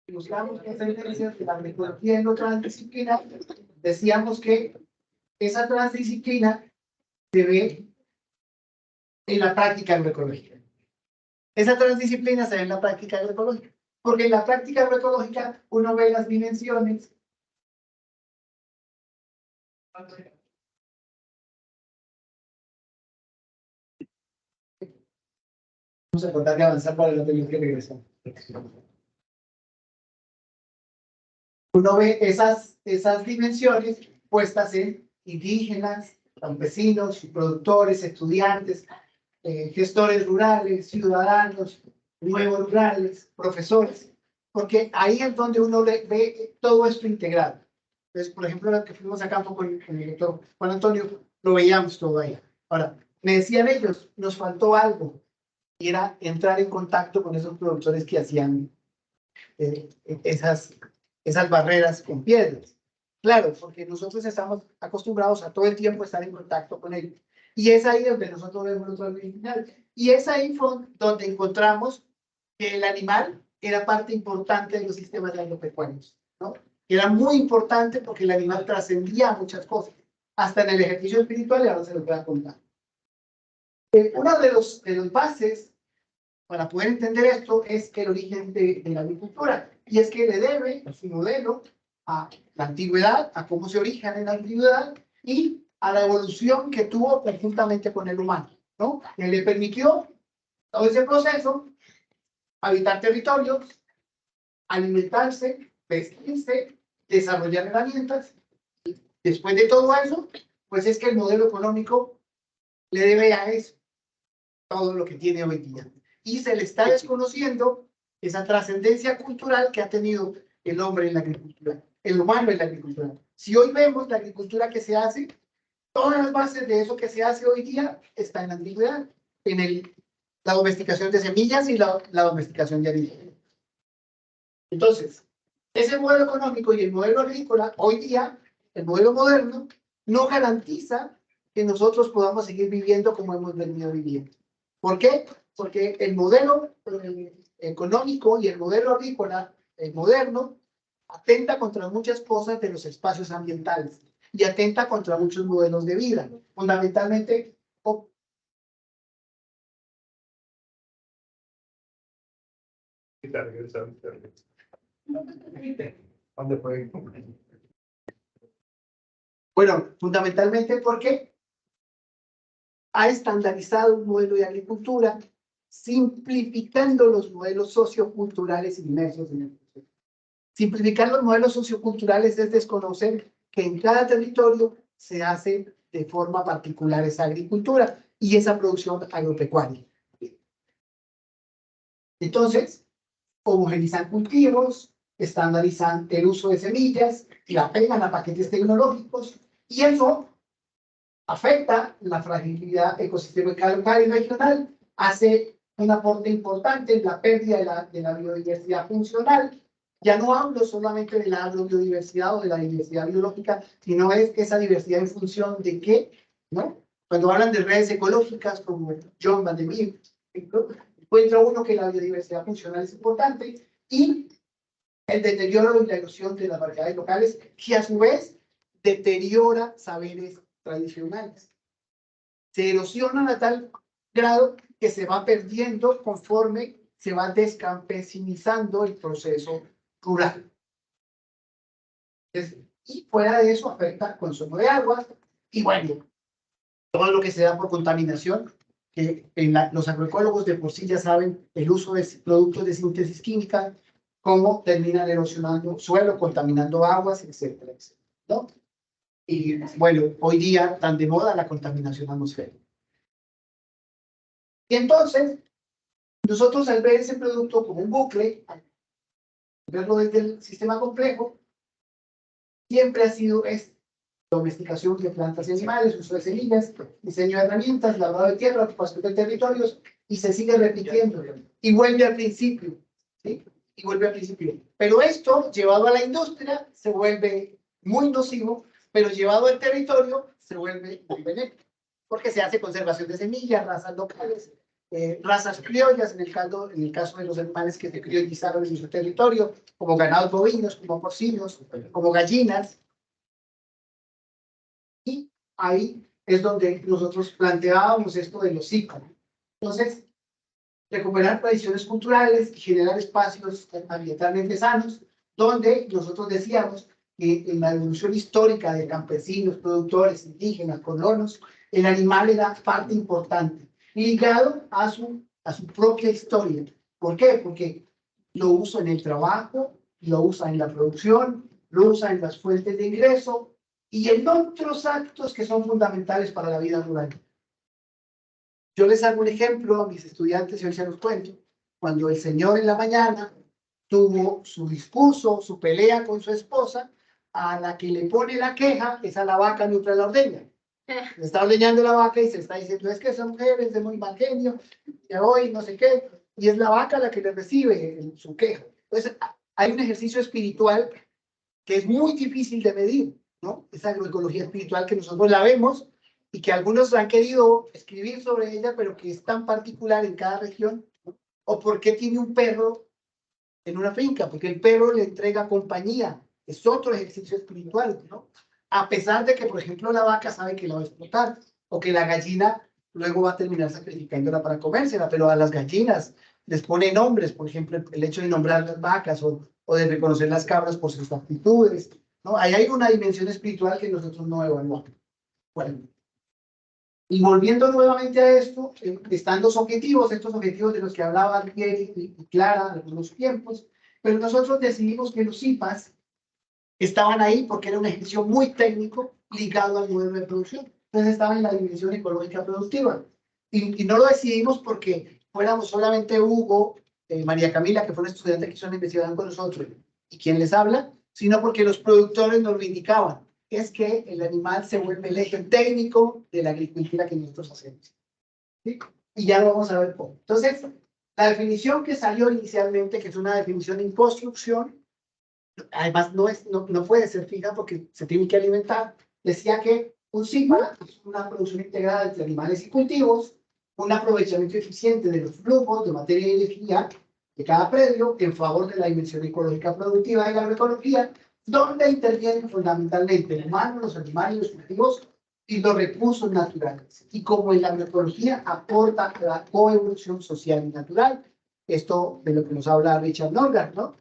Buscamos referencias de la agroecología en otra disciplina, decíamos que esa transdisciplina se ve en la práctica agroecológica. Esa transdisciplina se ve en la práctica agroecológica, porque en la práctica agroecológica uno ve las dimensiones. Vamos a tratar de avanzar para la tenemos que regresar. Uno ve esas dimensiones puestas en indígenas, campesinos, productores, estudiantes, gestores rurales, ciudadanos, nuevos rurales, profesores, porque ahí es donde uno ve todo esto integrado. Entonces, por ejemplo, lo que fuimos a campo con el doctor Juan Antonio, lo veíamos todo ahí. Ahora, me decían ellos, nos faltó algo, y era entrar en contacto con esos productores que hacían esas barreras con piedras. Claro, porque nosotros estamos acostumbrados a todo el tiempo estar en contacto con ellos. Y es ahí donde nosotros vemos nuestro original. Y es ahí donde encontramos que el animal era parte importante de los sistemas agropecuarios, ¿no? Era muy importante porque el animal trascendía muchas cosas, hasta en el ejercicio espiritual, y ahora se lo voy a contar. Una de los bases para poder entender esto es el origen de la agricultura, y es que le debe su modelo a la antigüedad, a cómo se origina en la antigüedad y a la evolución que tuvo conjuntamente con el humano, ¿no? Que le permitió todo ese proceso, habitar territorios, alimentarse, vestirse, desarrollar herramientas. Después de todo eso, pues es que el modelo económico le debe a eso todo lo que tiene hoy día. Y se le está desconociendo esa trascendencia cultural que ha tenido el hombre en la agricultura, el humano en la agricultura. Si hoy vemos la agricultura que se hace, todas las bases de eso que se hace hoy día está en la antigüedad, en la domesticación de semillas y la domesticación de alimentos. Entonces, ese modelo económico y el modelo agrícola, hoy día, el modelo moderno, no garantiza que nosotros podamos seguir viviendo como hemos venido viviendo. ¿Por qué? Porque el modelo económico y el modelo agrícola moderno atenta contra muchas cosas de los espacios ambientales y atenta contra muchos modelos de vida, fundamentalmente. ¿Dónde fue? Bueno, fundamentalmente porque ha estandarizado un modelo de agricultura, simplificando los modelos socioculturales inmersos en el proceso. Simplificar los modelos socioculturales es desconocer que en cada territorio se hace de forma particular esa agricultura y esa producción agropecuaria. Entonces, homogenizan cultivos, estandarizan el uso de semillas, la pegan a paquetes tecnológicos, y eso afecta la fragilidad ecosistémica local y regional, hace un aporte importante en la pérdida de la biodiversidad funcional. Ya no hablo solamente de la agrobiodiversidad o de la diversidad biológica, sino es esa diversidad en función de qué, ¿no? Cuando hablan de redes ecológicas, como John Van der Meer, encuentra uno que la biodiversidad funcional es importante y el deterioro y la erosión de las variedades locales, que a su vez deteriora saberes tradicionales. Se erosionan a tal grado que se va perdiendo conforme se va descampesinizando el proceso rural. Y fuera de eso afecta el consumo de agua y bueno, todo lo que se da por contaminación, que los agroecólogos de por sí ya saben el uso de productos de síntesis química, cómo terminan erosionando suelo, contaminando aguas, etcétera, etcétera, ¿no? Y bueno, hoy día tan de moda la contaminación atmosférica. Y entonces, nosotros al ver ese producto como un bucle, al verlo desde el sistema complejo, siempre ha sido domesticación de plantas y animales, uso de semillas, diseño de herramientas, labrado de tierra, ocupación de territorios, y se sigue repitiendo. Y vuelve al principio. ¿sí? Y vuelve al principio. Pero esto, llevado a la industria, se vuelve muy nocivo, pero llevado al territorio, se vuelve muy benéfico, porque se hace conservación de semillas, razas locales, razas criollas, en el caso de los animales que se criollizaron en su territorio, como ganados bovinos, como porcinos, como gallinas. Y ahí es donde nosotros planteábamos esto de los ciclos. Entonces, recuperar tradiciones culturales y generar espacios ambientalmente sanos, donde nosotros decíamos que en la evolución histórica de campesinos, productores, indígenas, colonos, el animal era parte importante, ligado a su propia historia. ¿Por qué? Porque lo usa en el trabajo, lo usa en la producción, lo usa en las fuentes de ingreso y en otros actos que son fundamentales para la vida rural. Yo les hago un ejemplo a mis estudiantes y hoy se los cuento. Cuando el señor en la mañana tuvo su discurso, su pelea con su esposa, a la que le pone la queja es a la vaca mientras la ordeña. Le está ordeñando la vaca y se está diciendo, es que esa mujer es de muy mal genio, que hoy no sé qué, y es la vaca la que le recibe su queja. Entonces, hay un ejercicio espiritual que es muy difícil de medir, ¿no? Esa agroecología espiritual que nosotros la vemos y que algunos han querido escribir sobre ella, pero que es tan particular en cada región, ¿no? O por qué tiene un perro en una finca, porque el perro le entrega compañía, es otro ejercicio espiritual, ¿no? A pesar de que, por ejemplo, la vaca sabe que la va a explotar, o que la gallina luego va a terminar sacrificándola para comérsela, pero a las gallinas les pone nombres, por ejemplo, el hecho de nombrar las vacas o de reconocer las cabras por sus aptitudes, ¿no? Ahí hay una dimensión espiritual que nosotros no evaluamos. Bueno, y volviendo nuevamente a esto, están los objetivos, estos objetivos de los que hablaba Thierry y Clara en algunos tiempos, pero nosotros decidimos que los IPAs estaban ahí porque era un ejercicio muy técnico ligado al modelo de producción. Entonces estaban en la dimensión ecológica productiva. Y no lo decidimos porque fuéramos solamente Hugo, María Camila, que fue una estudiante que hizo una investigación con nosotros, y quien les habla, sino porque los productores nos lo indicaban. Es que el animal se vuelve el eje técnico de la agricultura que nosotros hacemos. ¿Sí? Y ya lo vamos a ver cómo. Entonces, la definición que salió inicialmente, que es una definición en construcción, además no puede ser fija porque se tiene que alimentar, decía que un SIPA es una producción integrada entre animales y cultivos, un aprovechamiento eficiente de los flujos de materia y energía de cada predio en favor de la dimensión ecológica productiva de la agroecología, donde intervienen fundamentalmente el humano, los animales, los cultivos y los recursos naturales. Y como en la agroecología aporta la coevolución social y natural, esto de lo que nos habla Richard Norgard, ¿no?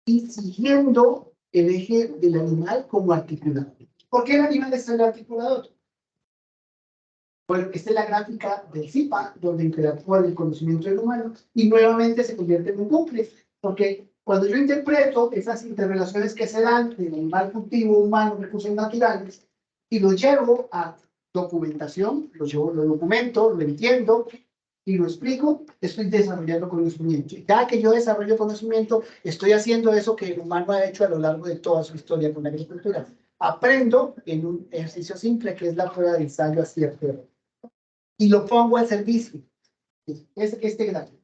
Y siguiendo el eje del animal como articulador. ¿Por qué el animal es el articulador? Bueno, esta es la gráfica del CIPA, donde interactúa el conocimiento del humano, y nuevamente se convierte en un bucle, porque cuando yo interpreto esas interrelaciones que se dan del animal, cultivo, humano, recursos naturales, y lo llevo a documentación, lo documento, lo entiendo, y lo explico, estoy desarrollando conocimiento. Y cada que yo desarrollo conocimiento, estoy haciendo eso que el humano ha hecho a lo largo de toda su historia con la agricultura. Aprendo en un ejercicio simple que es la prueba de ensayo a cierto error. Y lo pongo al servicio. Es este gráfico.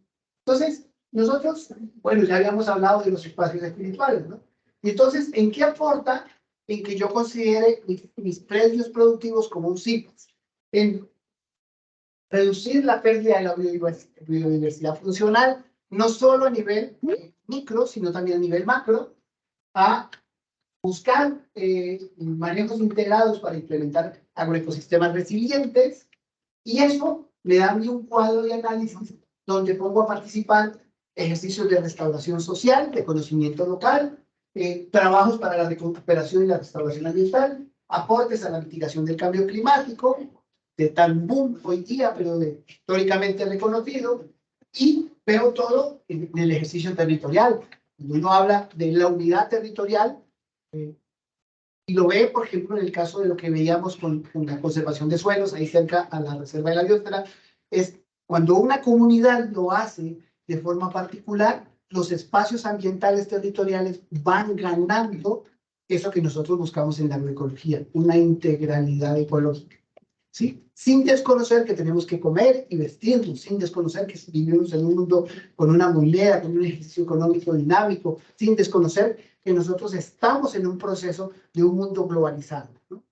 Entonces, nosotros, bueno, ya habíamos hablado de los espacios espirituales, ¿no? Y entonces, ¿en qué aporta? En que yo considere mis predios productivos como un sitio. En reducir la pérdida de la biodiversidad funcional, no solo a nivel micro, sino también a nivel macro, a buscar manejos integrados para implementar agroecosistemas resilientes, y eso me da a mí un cuadro de análisis donde pongo a participar ejercicios de restauración social, de conocimiento local, trabajos para la recuperación y la restauración ambiental, aportes a la mitigación del cambio climático, de tan boom hoy día, pero históricamente reconocido, y veo todo en el ejercicio territorial. Uno habla de la unidad territorial, y lo ve, por ejemplo, en el caso de lo que veíamos con la conservación de suelos, ahí cerca a la reserva de la biosfera, es cuando una comunidad lo hace de forma particular, los espacios ambientales territoriales van ganando eso que nosotros buscamos en la agroecología, una integralidad ecológica. ¿sí? Sin desconocer que tenemos que comer y vestirnos, sin desconocer que vivimos en un mundo con una moneda, con un ejercicio económico dinámico, sin desconocer que nosotros estamos en un proceso de un mundo globalizado, ¿no?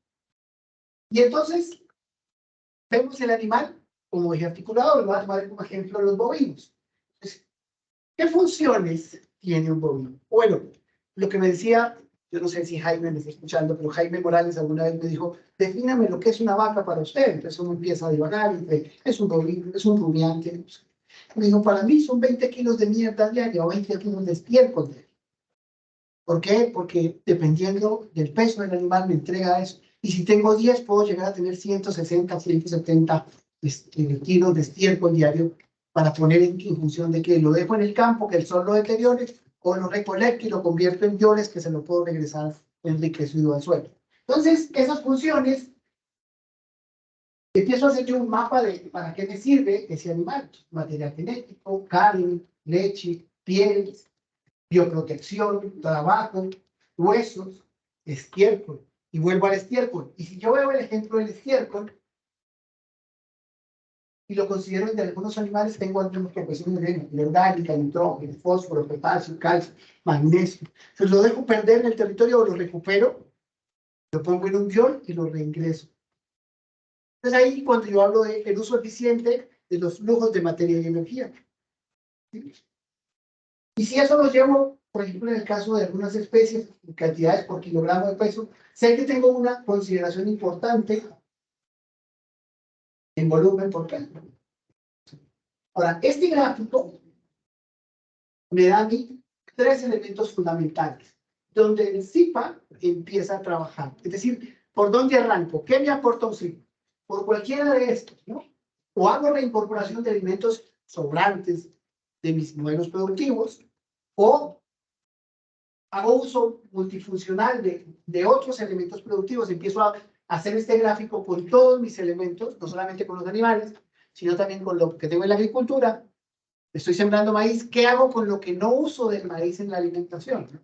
Y entonces vemos el animal como eje articulador. Voy a tomar como ejemplo los bovinos. Entonces, ¿qué funciones tiene un bovino? Bueno, lo que me decía, yo no sé si Jaime me está escuchando, pero Jaime Morales alguna vez me dijo, defíname lo que es una vaca para usted. Entonces uno empieza a divagar y dice, es un bovino, es un rumiante. Me dijo, para mí son 20 kilos de mierda diaria o 20 kilos de estiércol. ¿Por qué? Porque dependiendo del peso del animal me entrega eso. Y si tengo 10, puedo llegar a tener 160, 170 kilos de estiércol diario para poner en función de que lo dejo en el campo, que el sol lo deteriore, o lo recolecto y lo convierto en bioles que se lo puedo regresar enriquecido al suelo. Entonces, esas funciones, empiezo a hacer yo un mapa de para qué me sirve ese animal. Material genético, carne, leche, piel, bioprotección, trabajo, huesos, estiércol. Y vuelvo al estiércol. Y si yo veo el ejemplo del estiércol, y lo considero de algunos animales, tengo algunos proporciones de materia orgánica, nitrógeno, fósforo, potasio, calcio, magnesio. Entonces lo dejo perder en el territorio o lo recupero, lo pongo en un biol y lo reingreso. Entonces ahí cuando yo hablo del uso eficiente de los flujos de materia y energía. ¿Sí? Y si eso lo llevo, por ejemplo, en el caso de algunas especies, en cantidades por kilogramo de peso, sé que tengo una consideración importante en volumen por peso. Ahora, este gráfico me da a mí 3 elementos fundamentales, donde el CIPA empieza a trabajar. Es decir, ¿por dónde arranco? ¿Qué me aporta un CIPA? Por cualquiera de estos, ¿no? O hago la incorporación de alimentos sobrantes de mis modelos productivos, o hago uso multifuncional de otros elementos productivos, empiezo a hacer este gráfico con todos mis elementos, no solamente con los animales, sino también con lo que tengo en la agricultura. Estoy sembrando maíz, ¿qué hago con lo que no uso del maíz en la alimentación?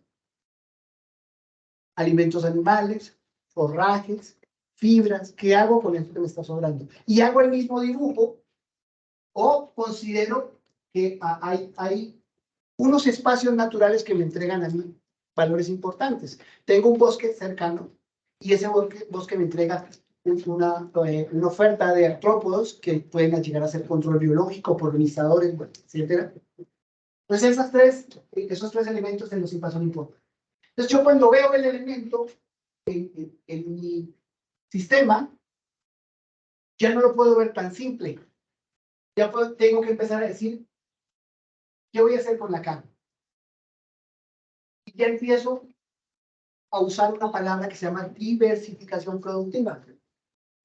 Alimentos animales, forrajes, fibras, ¿qué hago con eso que me está sobrando? Y hago el mismo dibujo, o considero que hay unos espacios naturales que me entregan a mí valores importantes. Tengo un bosque cercano y ese bosque me entrega una oferta de artrópodos que pueden llegar a ser control biológico, polinizadores, etc. Entonces esos tres elementos en los IPA son importantes. Entonces yo cuando veo el elemento en mi sistema, ya no lo puedo ver tan simple. Ya tengo que empezar a decir, ¿qué voy a hacer con la carne? Y ya empiezo a usar una palabra que se llama diversificación productiva.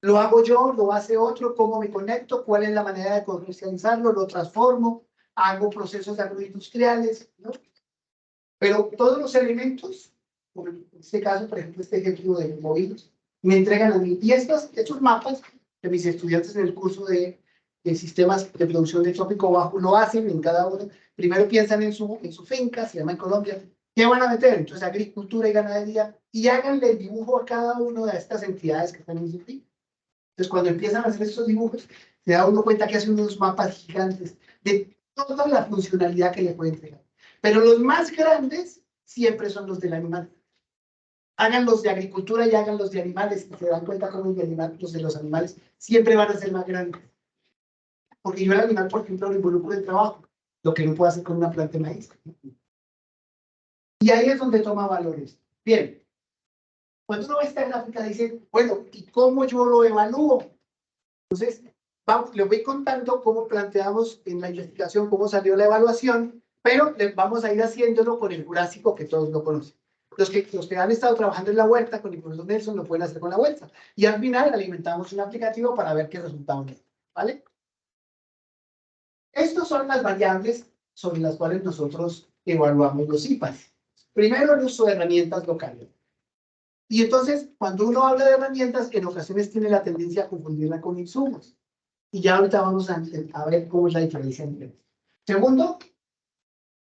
Lo hago yo, lo hace otro, cómo me conecto, cuál es la manera de comercializarlo, lo transformo, hago procesos agroindustriales, ¿no? Pero todos los elementos, como en este caso, por ejemplo, este ejemplo de bovinos, me entregan a mí. Y estos mapas que mis estudiantes en el curso de sistemas de producción de trópico bajo lo hacen en cada uno. Primero piensan en su finca, se llama en Colombia, ¿qué van a meter? Entonces, agricultura y ganadería, y háganle el dibujo a cada una de estas entidades que están en su finca. Entonces, cuando empiezan a hacer estos dibujos, se da uno cuenta que hacen unos mapas gigantes de toda la funcionalidad que le puede entregar. Pero los más grandes siempre son los del animal. Hagan los de agricultura y hagan los de animales, y se dan cuenta cómo los de los animales siempre van a ser más grandes. Porque yo el animal, por ejemplo, lo involucro en trabajo, lo que no puedo hacer con una planta de maíz. Y ahí es donde toma valores. Bien, cuando uno ve esta gráfica dice, bueno, ¿y cómo yo lo evalúo? Entonces, les voy contando cómo planteamos en la investigación, cómo salió la evaluación, pero vamos a ir haciéndolo con el Jurásico que todos lo conocen. Los que han estado trabajando en la huerta con el profesor Nelson lo pueden hacer con la huerta. Y al final alimentamos un aplicativo para ver qué resultado da, ¿vale? Estas son las variables sobre las cuales nosotros evaluamos los IPAs. Primero, el uso de herramientas locales. Y entonces, cuando uno habla de herramientas, en ocasiones tiene la tendencia a confundirla con insumos. Y ya ahorita vamos a ver cómo es la diferencia entre ellos. Segundo,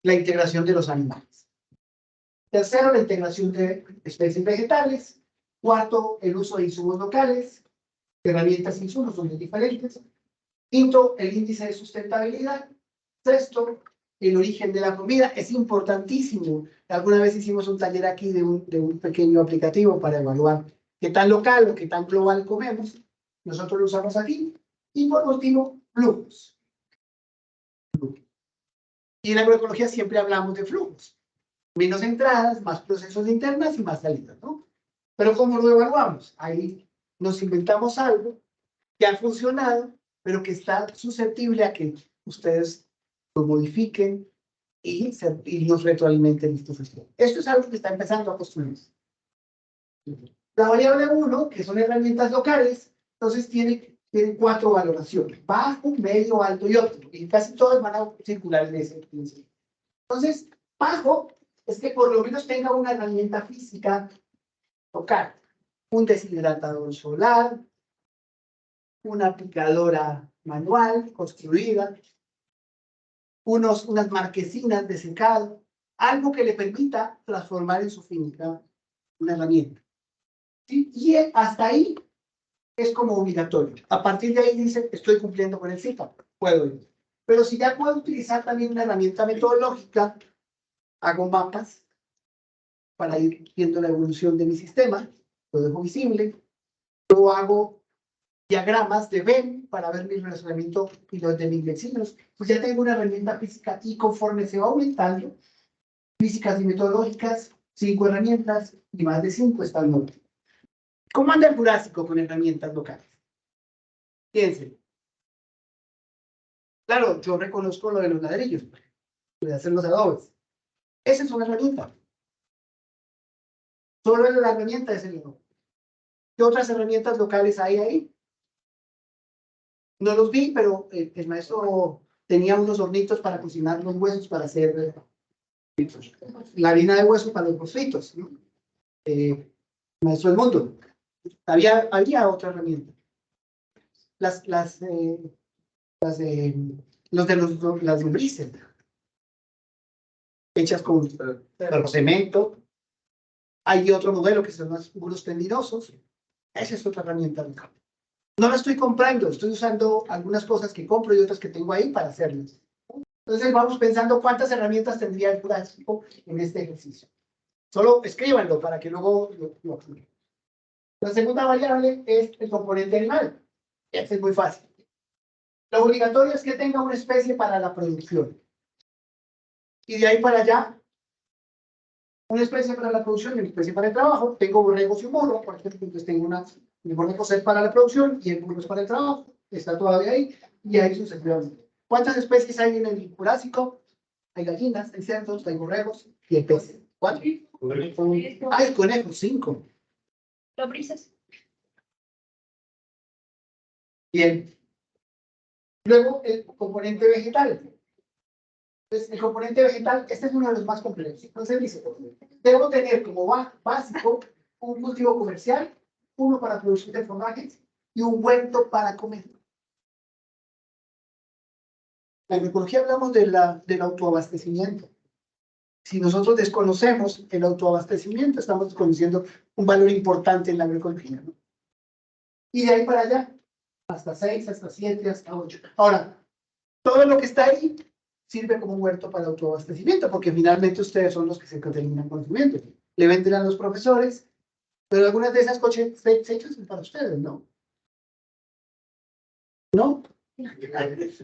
la integración de los animales. Tercero, la integración de especies vegetales. Cuarto, el uso de insumos locales. herramientas e insumos son muy diferentes. Quinto, el índice de sustentabilidad. Sexto, el origen de la comida. Es importantísimo. Alguna vez hicimos un taller aquí de un pequeño aplicativo para evaluar qué tan local o qué tan global comemos. Nosotros lo usamos aquí. Y por último, flujos. Y en agroecología siempre hablamos de flujos. Menos entradas, más procesos internas y más salidas, ¿no? Pero ¿cómo lo evaluamos? Ahí nos inventamos algo que ha funcionado, pero que está susceptible a que ustedes lo modifiquen y nos retroalimenten estos sistemas. Esto es algo que está empezando a construirse. La variable 1, que son herramientas locales, entonces tiene 4 valoraciones: bajo, medio, alto y óptimo. Y casi todas van a circular en ese principio. Entonces, bajo es que por lo menos tenga una herramienta física local. Un deshidratador solar, una aplicadora manual construida, unas marquesinas de secado, algo que le permita transformar en su finca una herramienta. ¿Sí? Y hasta ahí es como obligatorio. A partir de ahí dice, estoy cumpliendo con el CIPA, puedo ir. Pero si ya puedo utilizar también una herramienta metodológica, hago mapas para ir viendo la evolución de mi sistema, lo dejo visible, luego hago diagramas de Venn para ver mi relacionamiento y los de mis vecinos. Pues ya tengo una herramienta física y conforme se va aumentando, físicas y metodológicas, 5 herramientas y más de 5 están nuevas. ¿Cómo anda el Jurásico con herramientas locales? Fíjense. Claro, yo reconozco lo de los ladrillos, lo de hacer los adobes. Esa es una herramienta. Solo la herramienta es el adobe. ¿Qué otras herramientas locales hay ahí? No los vi, pero el maestro tenía unos hornitos para cocinar los huesos para hacer fritos. La harina de hueso para los fritos, ¿no? Maestro del mundo. Había otra herramienta. Las lombrices, hechas con cemento. Hay otro modelo que son los muros tendinosos. Esa es otra herramienta local. No la estoy comprando, estoy usando algunas cosas que compro y otras que tengo ahí para hacerlas. Entonces vamos pensando cuántas herramientas tendría el Jurásico en este ejercicio. Solo escríbanlo para que luego lo apliquen. La segunda variable es el componente animal. Este es muy fácil. Lo obligatorio es que tenga una especie para la producción. Y de ahí para allá, una especie para la producción y una especie para el trabajo. Tengo borregos y un burro, por ejemplo, entonces tengo mi borrego es para la producción y el burro es para el trabajo. Está todavía ahí y ahí sucesivamente. ¿Cuántas especies hay en el Jurásico? Hay gallinas, hay cerdos, hay borregos y hay peces. 4. Hay conejos, 5. Lombrices. Bien. Luego, el componente vegetal. Entonces, el componente vegetal, este es uno de los más complejos. Entonces dice, debo tener como básico un cultivo comercial, uno para producir de forrajes y un huerto para comer. En agroecología hablamos del autoabastecimiento. Si nosotros desconocemos el autoabastecimiento, estamos desconociendo un valor importante en la agroecología, ¿no? Y de ahí para allá, hasta 6, hasta 7, hasta 8. Ahora, todo lo que está ahí sirve como un huerto para autoabastecimiento, porque finalmente ustedes son los que se terminan consumiendo. Le venden a los profesores, pero algunas de esas cosechas son para ustedes, ¿no? ¿No?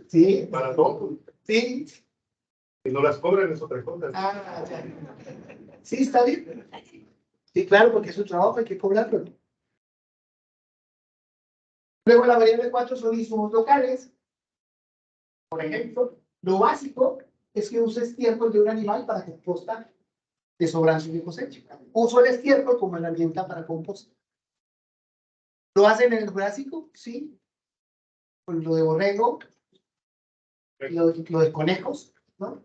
Sí. Para todos. Sí. Si no las cobran es otra cosa. Ah, sí, está bien. Sí, claro, porque es su trabajo, hay que cobrarlo, ¿no? Luego la variable 4 son insumos locales. Por ejemplo, lo básico es que uses estiércol de un animal para composta de sobrantes de cosecha. Uso el estiércol como herramienta para composta. ¿Lo hacen en el Jurásico? Sí. Con lo de borrego, lo de conejos, ¿no?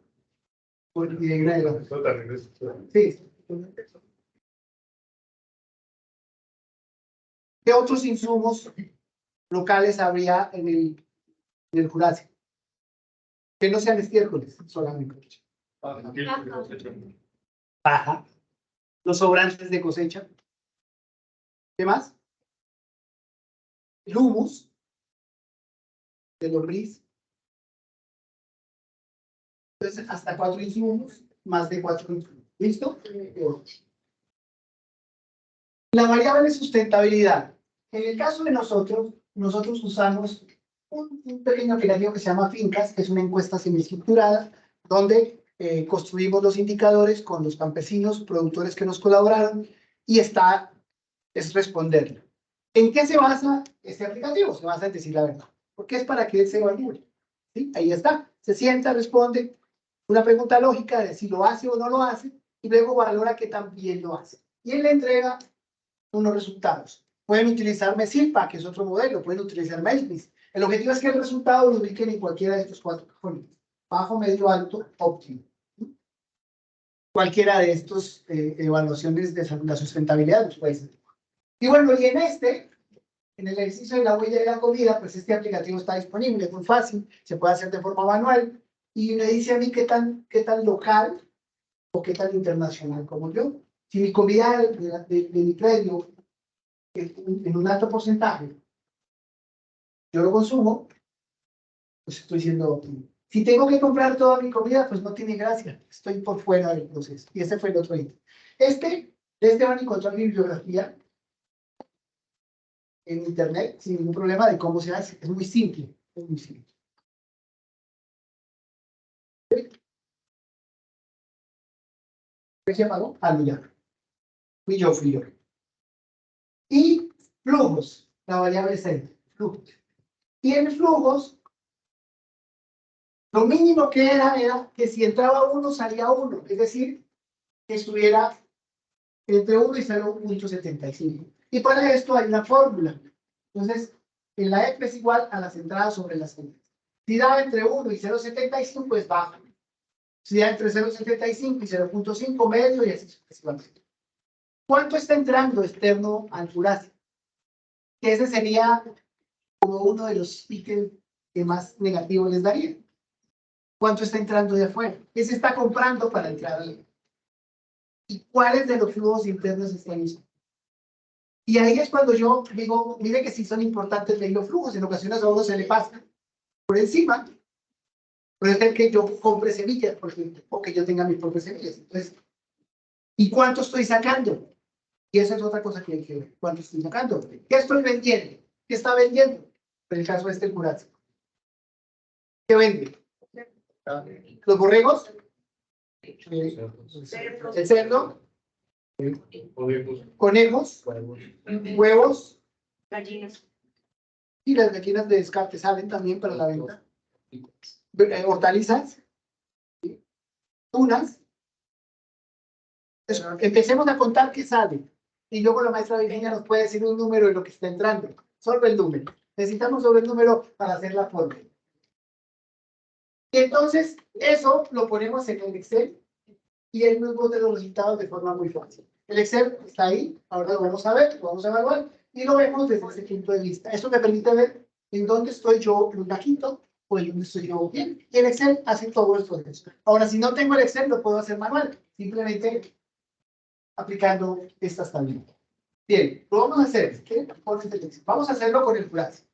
Y de greda. Eso también es. Sí. ¿Qué otros insumos locales habría en el Jurásico? Que no sean estiércoles solamente. Paja. Los sobrantes de cosecha. ¿Qué más? el humus de lombriz. Entonces, hasta 4 insumos, más de 4 insumos. ¿Listo? La variable de sustentabilidad. En el caso de nosotros usamos un pequeño aplicativo que se llama Fincas, que es una encuesta semiestructurada, donde construimos los indicadores con los campesinos, productores que nos colaboraron, y es responderlo. ¿En qué se basa este aplicativo? Se basa en decir la verdad, porque es para que él se evalúe. ¿Sí? Ahí está. Se sienta, responde una pregunta lógica de si lo hace o no lo hace, y luego valora que también lo hace. Y él le entrega unos resultados. Pueden utilizar MESILPA, que es otro modelo, pueden utilizar MESBIS. El objetivo es que el resultado lo ubiquen en cualquiera de estos 4 cajones. Bajo, medio, alto, óptimo. Cualquiera de estas evaluaciones de la sustentabilidad los puede ser. Y bueno, y en el ejercicio de la huella de la comida, pues este aplicativo está disponible, es muy fácil, se puede hacer de forma manual, y me dice a mí qué tan local o qué tan internacional como yo. Si mi comida de mi predio en un alto porcentaje yo lo consumo, pues estoy siendo óptimo. Si tengo que comprar toda mi comida, pues no tiene gracia, estoy por fuera del proceso. Y ese fue el otro ítem. Van a encontrar bibliografía en internet sin ningún problema de cómo se hace. Es muy simple, es muy simple. ¿Qué se apagó? Ah, no, ya. Fui yo. Y flujos, la variable C, flujos. Y en flujos, lo mínimo que era que si entraba uno, salía uno. Es decir, que estuviera entre 1 y 0.75. Y para esto hay una fórmula. Entonces, en la F es igual a las entradas sobre las salidas. Si da entre 1 y 0.75, pues baja. Si da entre 0.75 y 0.5, medio, y así sucesivamente. ¿Cuánto está entrando externo al Jurásico? Que ese sería como uno de los ítems que más negativo les daría. ¿Cuánto está entrando de afuera? ¿Qué se está comprando para entrar ahí? ¿Y cuáles de los flujos internos están usando? Y ahí es cuando yo digo, mire que sí son importantes los flujos, en ocasiones a uno se le pasa por encima. Puede ser que yo compre semillas, o que yo tenga mis propias semillas. Entonces, ¿y cuánto estoy sacando? Y esa es otra cosa que hay que ver. ¿Cuánto estoy sacando? ¿Qué estoy vendiendo? ¿Qué está vendiendo? En el caso de este Jurásico. ¿Qué vende? Los borregos, el cerdo, conejos, huevos, Gallinas. y las gallinas de descarte salen también para la venta. Hortalizas, tunas. Empecemos a contar qué sale. Y luego la maestra Virginia nos puede decir un número de lo que está entrando. Sobre el número. Necesitamos sobre el número para hacer la fórmula. Y entonces, eso lo ponemos en el Excel y él nos bota los resultados de forma muy fácil. El Excel está ahí, ahora lo vamos a ver, lo vamos a evaluar y lo vemos desde ese punto de vista. Eso me permite ver en dónde estoy yo en un bajito o en dónde estoy yo bien. Y el Excel hace todo esto de eso. Ahora, si no tengo el Excel, lo puedo hacer manual, simplemente aplicando estas tablitas. Bien, lo vamos a hacer. Vamos a hacerlo con el Jurásico.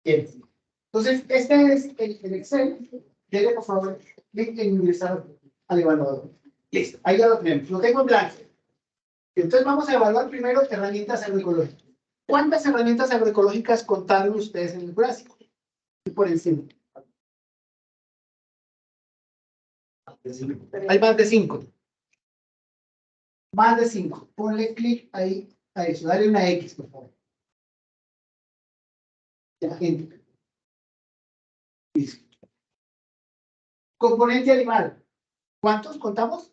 Bien. Entonces, este es el Excel. Dele, por favor, clic en ingresar al evaluador. Listo, ahí ya lo tenemos. Lo tengo en blanco. Entonces, vamos a evaluar primero herramientas agroecológicas. ¿Cuántas herramientas agroecológicas contaron ustedes en el Jurásico? Y por encima. Hay más de 5. Más de 5. Ponle clic ahí a eso. Dale una X, por favor. Ya, gente. Listo. Componente animal. ¿Cuántos contamos?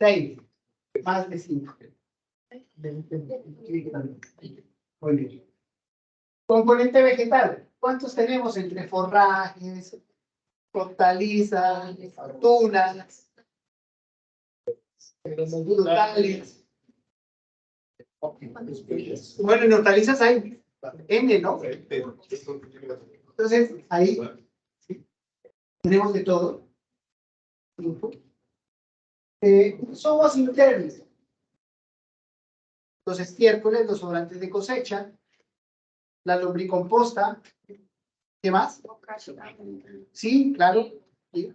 6. Más de 5. Muy bien. Componente vegetal. ¿Cuántos tenemos entre forrajes, hortalizas, tunas, frutales? Bueno, en hortalizas hay N, ¿no? Entonces, ahí ¿sí? Tenemos de todo. Insumos internos. Los estiércoles, los sobrantes de cosecha, la lombricomposta. ¿Qué más? Sí, claro. Sí.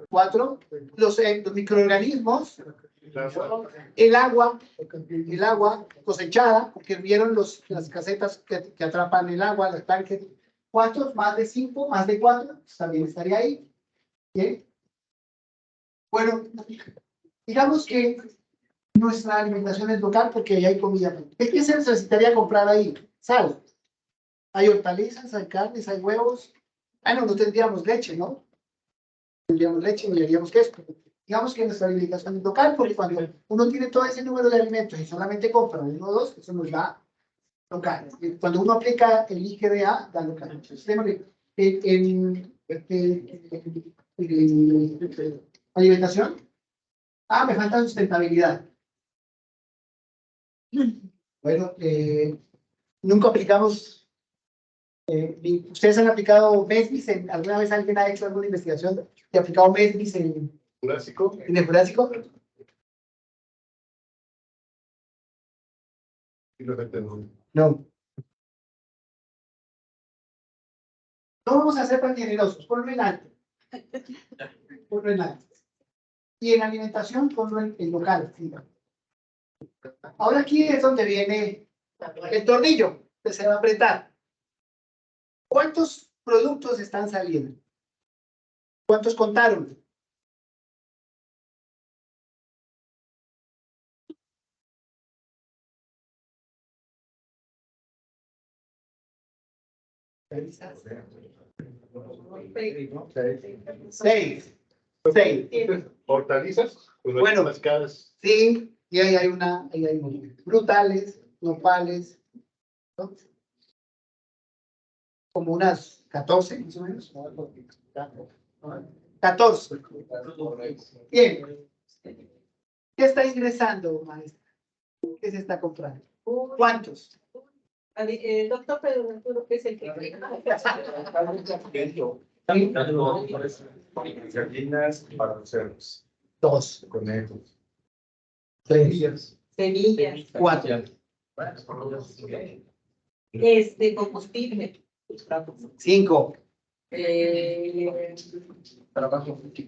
4. Los microorganismos, el agua cosechada, porque vieron las casetas que atrapan el agua, los tanques. 4, más de 5, más de 4, también estaría ahí. ¿Bien? Bueno, digamos que nuestra alimentación es local porque ahí hay comida. ¿Qué se necesitaría comprar ahí? Sal. Hay hortalizas, hay carnes, hay huevos. Ah, no tendríamos leche, ¿no? Tendríamos leche ni haríamos queso. Digamos que nuestra alimentación es local porque cuando uno tiene todo ese número de alimentos y solamente compra uno o dos, eso nos da local. Cuando uno aplica el IGDA, da local. Entonces, alimentación. Ah, me falta sustentabilidad. Bueno, nunca aplicamos. ¿Ustedes han aplicado MESBIS? ¿Alguna vez alguien ha hecho alguna investigación y ha aplicado MESBIS en Jurásico. el Jurásico? Y lo metemos. No. No vamos a ser tan generosos. Ponlo en alto. Ponlo en alto. Y en alimentación, ponlo en local. Sí. Ahora aquí es donde viene el tornillo que se va a apretar. ¿Cuántos productos están saliendo? ¿Cuántos contaron? Seis. Hortalizas. Pues Bueno. las caras. Sí, y ahí hay frutales, nopales, ¿no? Como unas 14, más o menos. 14. Bien. ¿Qué está ingresando, maestra? ¿Qué se está comprando? ¿Cuántos? Doctor Pedro Arturo, que es el que Gallinas para los cerdos. 2, Conejos. 3, semillas, 4, combustible, 5,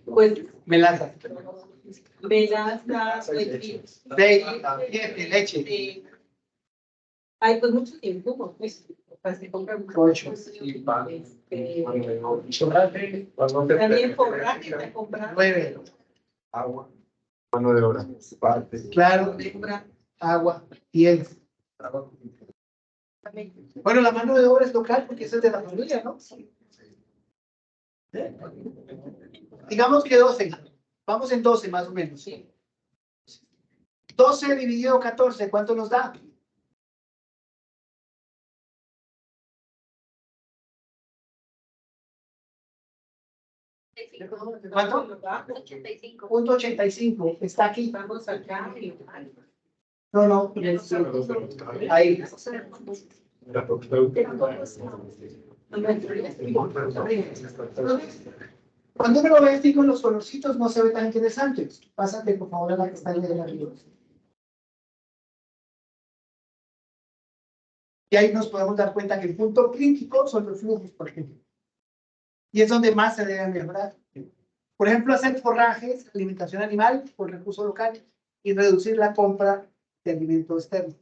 pues, melaza, melaza, 6, 7, leche, hay pues muchos insumos, pues, para que compran 8, también forraje para comprar 9, Agua. Mano de obra. Parte. claro, agua, 10. Bueno, la mano de obra es local porque eso es de la familia, ¿no? Digamos que 12. Vamos en 12 más o menos. 12 dividido 14, ¿cuánto nos da? ¿Cuánto? 85. Punto 85. Está aquí. Vamos acá. No. Ahí. Cuando uno lo ve así con los colorcitos no se ve tan interesante. Pásate por favor a la que está ahí de arriba. Y ahí nos podemos dar cuenta que el punto crítico son los flujos, por ejemplo. Y es donde más se debe mejorar. Por ejemplo, hacer forrajes, alimentación animal por recurso local y reducir la compra de alimento externo.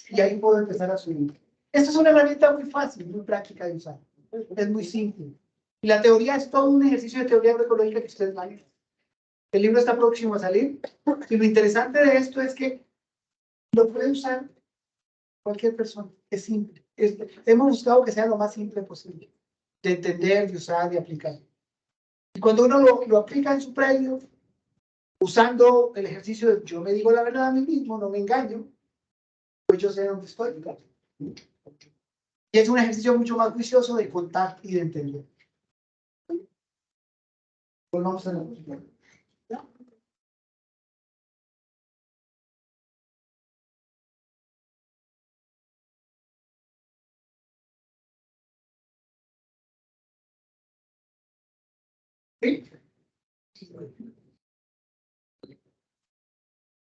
Y ahí puedo empezar a subir. Esta es una herramienta muy fácil, muy práctica de usar. Es muy simple. Y la teoría es todo un ejercicio de teoría agroecológica que ustedes van a ver. El libro está próximo a salir. Y lo interesante de esto es que lo puede usar cualquier persona. Es simple. Hemos buscado que sea lo más simple posible. De entender, de usar, de aplicar. Y cuando uno lo aplica en su predio, usando el ejercicio de yo me digo la verdad a mí mismo, no me engaño, pues yo sé dónde estoy. Y es un ejercicio mucho más juicioso de contar y de entender. Pues vamos a la música. ¿Sí?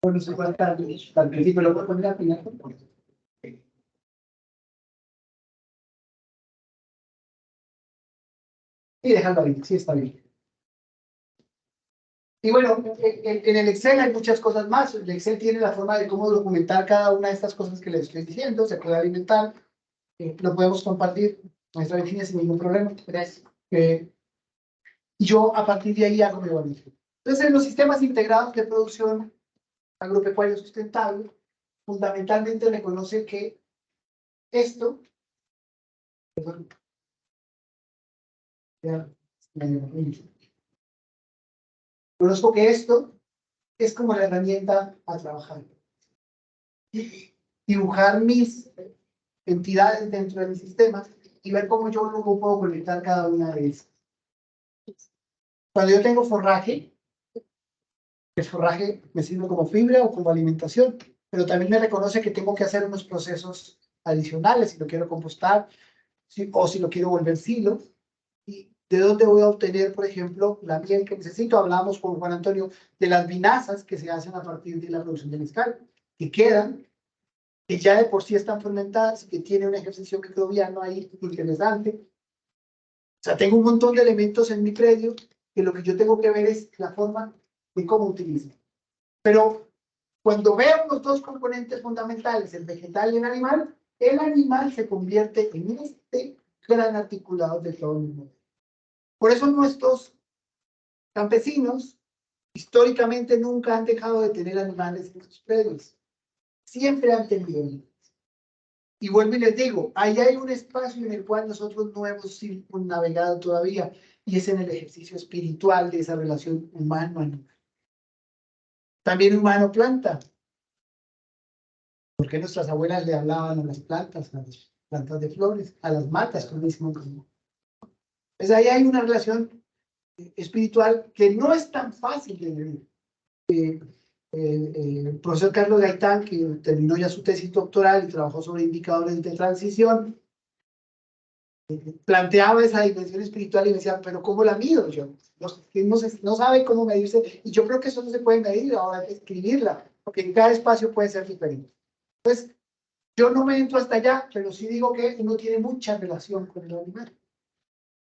Bueno, se puede estar al principio, lo voy a poner al final. Y dejarlo ahí, sí está bien. Y bueno, en el Excel hay muchas cosas más. El Excel tiene la forma de cómo documentar cada una de estas cosas que les estoy diciendo. Se puede alimentar, lo podemos compartir. Nuestra Virginia sin ningún problema. Gracias. Yo a partir de ahí hago mi evaluación. Entonces, en los sistemas integrados de producción agropecuario sustentable, fundamentalmente reconoce que esto, perdón, ya, conozco que esto es como la herramienta a trabajar. Y dibujar mis entidades dentro de mi sistema y ver cómo yo luego puedo conectar cada una de ellas. Cuando yo tengo forraje, el forraje me sirve como fibra o como alimentación, pero también me reconoce que tengo que hacer unos procesos adicionales si lo quiero compostar o si lo quiero volver silo. ¿Y de dónde voy a obtener, por ejemplo, la miel que necesito? Hablamos con Juan Antonio de las vinazas que se hacen a partir de la producción de mezcal, que quedan, que ya de por sí están fermentadas, que tiene un ejercicio microbiano ahí interesante. O sea, tengo un montón de elementos en mi predio que lo que yo tengo que ver es la forma de cómo utilizo. Pero cuando veo los dos componentes fundamentales, el vegetal y el animal se convierte en este gran articulado de todo el mundo. Por eso nuestros campesinos históricamente nunca han dejado de tener animales en sus predios. Siempre han tenido animales. Y vuelvo y les digo, ahí hay un espacio en el cual nosotros no hemos navegado todavía, y es en el ejercicio espiritual de esa relación humano-animal. También humano-planta. ¿Por qué nuestras abuelas le hablaban a las plantas de flores, a las matas, como decimos? Pues ahí hay una relación espiritual que no es tan fácil de medir. El profesor Carlos Gaitán, que terminó ya su tesis doctoral y trabajó sobre indicadores de transición, planteaba esa dimensión espiritual y me decía, pero ¿cómo la mido yo? No sabe cómo medirse, y yo creo que eso no se puede medir, ahora hay que escribirla, porque en cada espacio puede ser diferente. Entonces, yo no me entro hasta allá, pero sí digo que uno tiene mucha relación con el animal.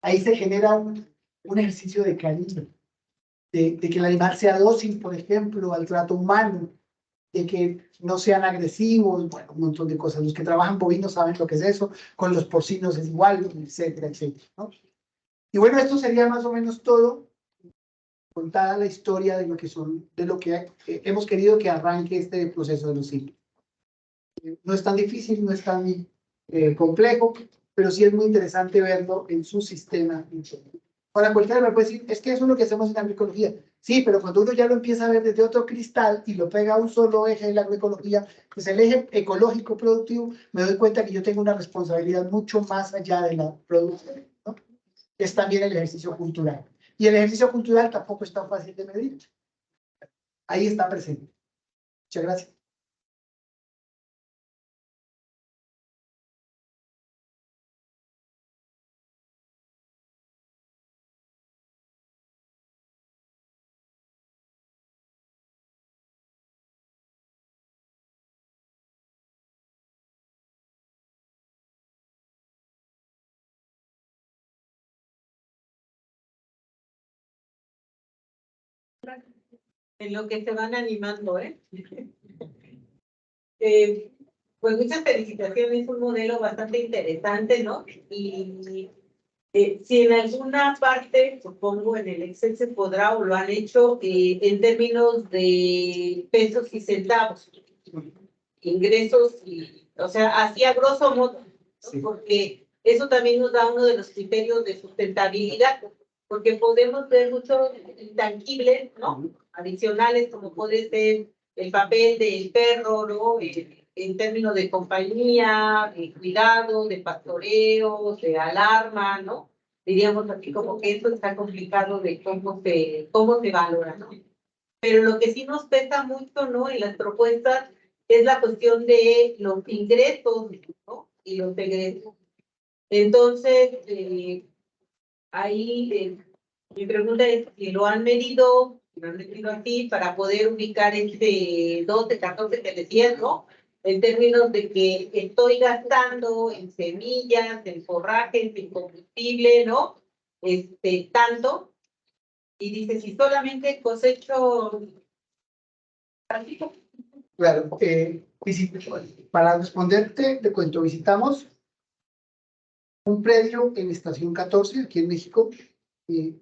Ahí se genera un ejercicio de cariño, de que el animal sea dócil, por ejemplo, al trato humano, de que no sean agresivos, bueno, un montón de cosas. Los que trabajan bovinos saben lo que es eso, con los porcinos es igual, etcétera, etcétera, ¿no? Y bueno, esto sería más o menos todo, contada la historia de lo que son, de lo que hemos querido que arranque este proceso de los ciclos. No es tan difícil, no es tan complejo, pero sí es muy interesante verlo en su sistema. Ahora, cualquiera me puede decir, es que eso es lo que hacemos en la agroecología. Sí, pero cuando uno ya lo empieza a ver desde otro cristal y lo pega a un solo eje de la agroecología, que es el eje ecológico productivo, me doy cuenta que yo tengo una responsabilidad mucho más allá de la producción, ¿no? Es también el ejercicio cultural. Y el ejercicio cultural tampoco es tan fácil de medir. Ahí está presente. Muchas gracias. En lo que se van animando, pues muchas felicitaciones, es un modelo bastante interesante, ¿no? Y si en alguna parte, supongo en el Excel se podrá o lo han hecho en términos de pesos y centavos, ingresos, o sea, así a grosso modo, ¿no? Sí. Porque eso también nos da uno de los criterios de sustentabilidad, porque podemos ver muchos intangibles, ¿no? Adicionales, como puede ser el papel del perro, ¿no? En términos de compañía, de cuidado, de pastoreo, de alarma, ¿no? Diríamos así como que eso está complicado de cómo se valora, ¿no? Pero lo que sí nos pesa mucho, ¿no? En las propuestas es la cuestión de los ingresos, ¿no? Y los egresos. Entonces, ahí mi pregunta es si lo han medido lo han metido aquí para poder ubicar este 12, 14 que decías, ¿no? En términos de que estoy gastando en semillas, en forrajes, en combustible, ¿no? Tanto. Y dice, si solamente cosecho... Claro, para responderte, te cuento, visitamos un predio en Estación 14, aquí en México,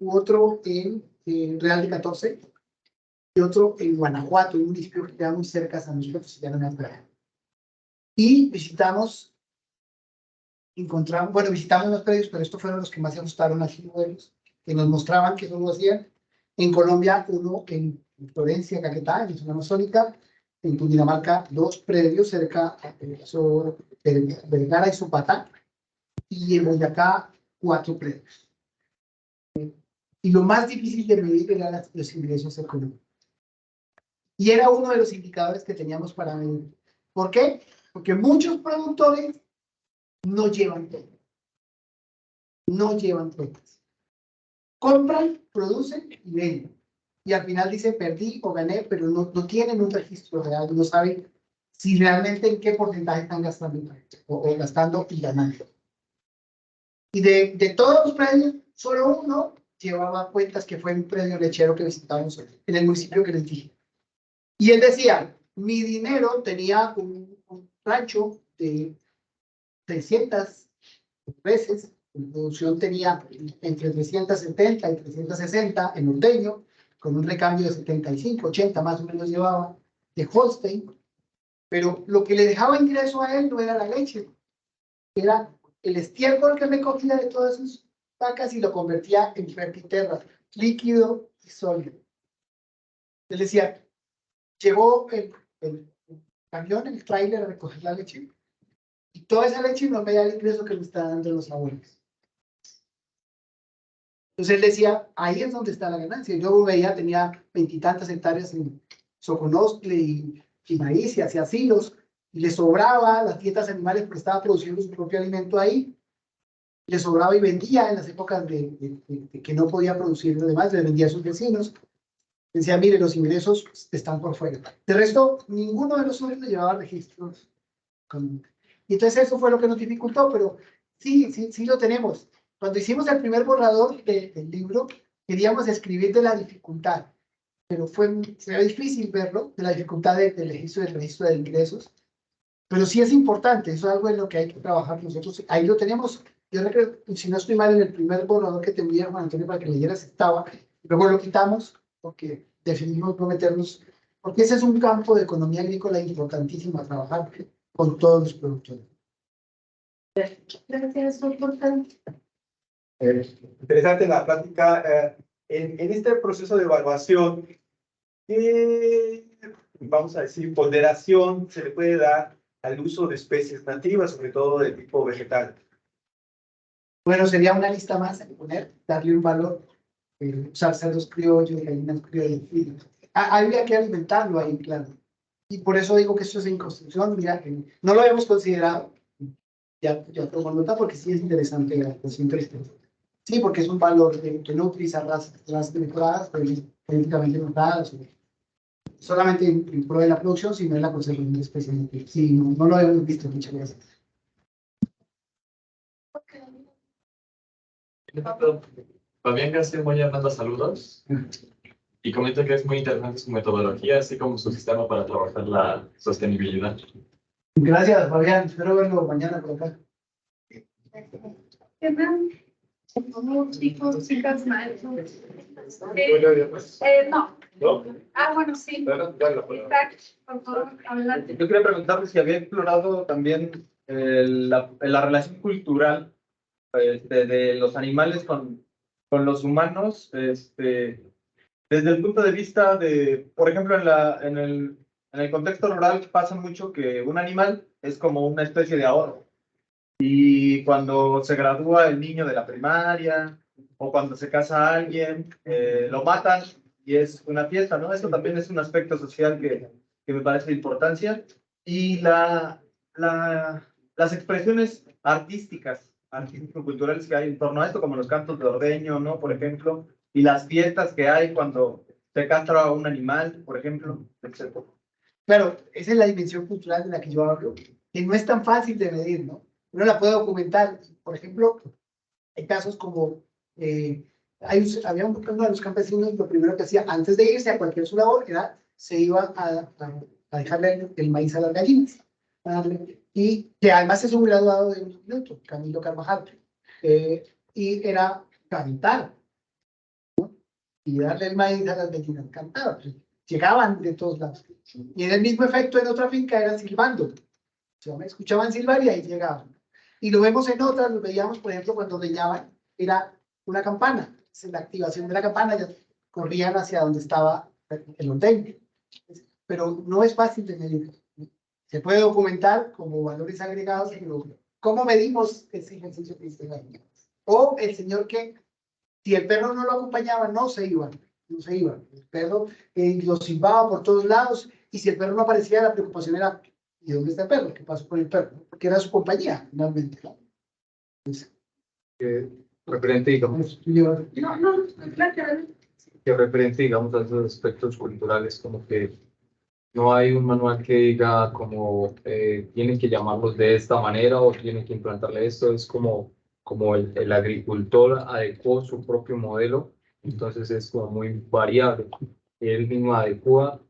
otro en Real de 14, y otro en Guanajuato, un municipio que queda muy cerca de San Luis Potosí, se llama Playa. Y visitamos los predios, pero estos fueron los que más se gustaron a los modelos, que nos mostraban que eso lo hacían. En Colombia, uno en Florencia, Caquetá, en zona amazónica. En Cundinamarca, 2 predios cerca de Vergara y Zupata. Y en Boyacá, 4 predios. Y lo más difícil de medir eran los ingresos económicos. Y era uno de los indicadores que teníamos para medir. ¿Por qué? Porque muchos productores no llevan todo. No llevan cuentas. Compran, producen y venden. Y al final dice perdí o gané, pero no tienen un registro real, no saben si realmente en qué porcentaje están gastando o gastando y ganando. Y de todos los predios, solo uno llevaba cuentas, que fue un predio lechero que visitamos en el municipio que les dije. Y él decía, mi dinero tenía un rancho de 300 veces, en producción tenía entre 370 y 360 en ordeño, con un recambio de 75, 80 más o menos llevaba de Holstein, pero lo que le dejaba ingreso a él no era la leche, era el estiércol que me cogía de todas sus vacas y lo convertía en fertiterra, líquido y sólido. Él decía, llegó el camión, el tráiler a recoger la leche, y toda esa leche no me da el ingreso que me está dando los abuelos. Entonces él decía, ahí es donde está la ganancia. Yo veía, tenía 20 y tantas hectáreas en soconostle y maíz y hacía silos, y le sobraba las dietas animales porque estaba produciendo su propio alimento ahí, le sobraba y vendía en las épocas de que no podía producir lo demás, le vendía a sus vecinos. Decía, mire, los ingresos están por fuera. De resto, ninguno de los socios le llevaba registros. Y entonces eso fue lo que nos dificultó, pero sí lo tenemos. Cuando hicimos el primer borrador del libro, queríamos escribir de la dificultad, pero fue difícil verlo, de la dificultad del registro de ingresos. Pero sí es importante, eso es algo en lo que hay que trabajar nosotros. Ahí lo tenemos. Yo creo, si no estoy mal, en el primer borrador que te envié, Juan Antonio, para que leyeras estaba, luego lo quitamos porque decidimos no meternos, porque ese es un campo de economía agrícola importantísimo a trabajar con todos los productores. Gracias, muy importante. Interesante la plática. En este proceso de evaluación, ¿qué, vamos a decir, ponderación se le puede dar al uso de especies nativas, sobre todo de tipo vegetal? Bueno, sería una lista más a poner, darle un valor, usar cerdos criollos, gallinas criollas. Habría que alimentarlo ahí, claro. Y por eso digo que esto es en construcción. Mira, no lo habíamos considerado. Ya tomo nota porque sí es interesante. Sí, porque es un valor que no utiliza razas mejoradas, genéticamente mejoradas, solamente en pro de la producción, sino en la conservación de especies. Sí, no lo habíamos visto. Muchas gracias. Fabián García Moya manda saludos y comenta que es muy interesante su metodología, así como su sistema para trabajar la sostenibilidad. Gracias, Fabián. Espero verlo mañana por acá. Chicos, chicas, maestros. No. ¿No? Bueno, sí. Por favor, adelante. Yo quería preguntarle si había explorado también la relación cultural de los animales con los humanos, desde el punto de vista de, por ejemplo, en el contexto rural pasa mucho que un animal es como una especie de ahorro. Y cuando se gradúa el niño de la primaria o cuando se casa alguien, lo matan y es una fiesta, ¿no? Eso también es un aspecto social que me parece de importancia. Y las expresiones artístico-culturales que hay en torno a esto, como los cantos de ordeño, ¿no? Por ejemplo, y las fiestas que hay cuando se castra a un animal, por ejemplo, etc. Claro, esa es la dimensión cultural de la que yo hablo, que no es tan fácil de medir, ¿no? Uno la puede documentar. Por ejemplo, hay casos como, había uno de los campesinos, lo primero que hacía antes de irse a cualquier su labor era, se iba a dejarle el maíz a las gallinas. Y que además es un graduado de un instituto, Camilo Carvajal, y era cantar, y darle el maíz a las gallinas, cantaba, pues, llegaban de todos lados. Y en el mismo efecto en otra finca era silbando. O sea, me escuchaban silbar y ahí llegaban. Y lo vemos en otras, lo veíamos, por ejemplo, cuando leñaban, era una campana. En la activación de la campana ya corrían hacia donde estaba el ordeño. Pero no es fácil de medir. Se puede documentar como valores agregados, pero ¿cómo medimos ese ejercicio que hizo la niña? O el señor que, si el perro no lo acompañaba, no se iba. No se iba. El perro lo silbaba por todos lados, y si el perro no aparecía, la preocupación era, ¿y dónde está el perro? ¿Qué pasó con el perro? Porque era su compañía, finalmente, ¿no? Referente, digamos, que referente, digamos, a esos aspectos culturales, como que no hay un manual que diga como tienen que llamarlos de esta manera o tienen que implantarle esto, es como el agricultor adecuó su propio modelo, entonces es como muy variable. Él mismo adecua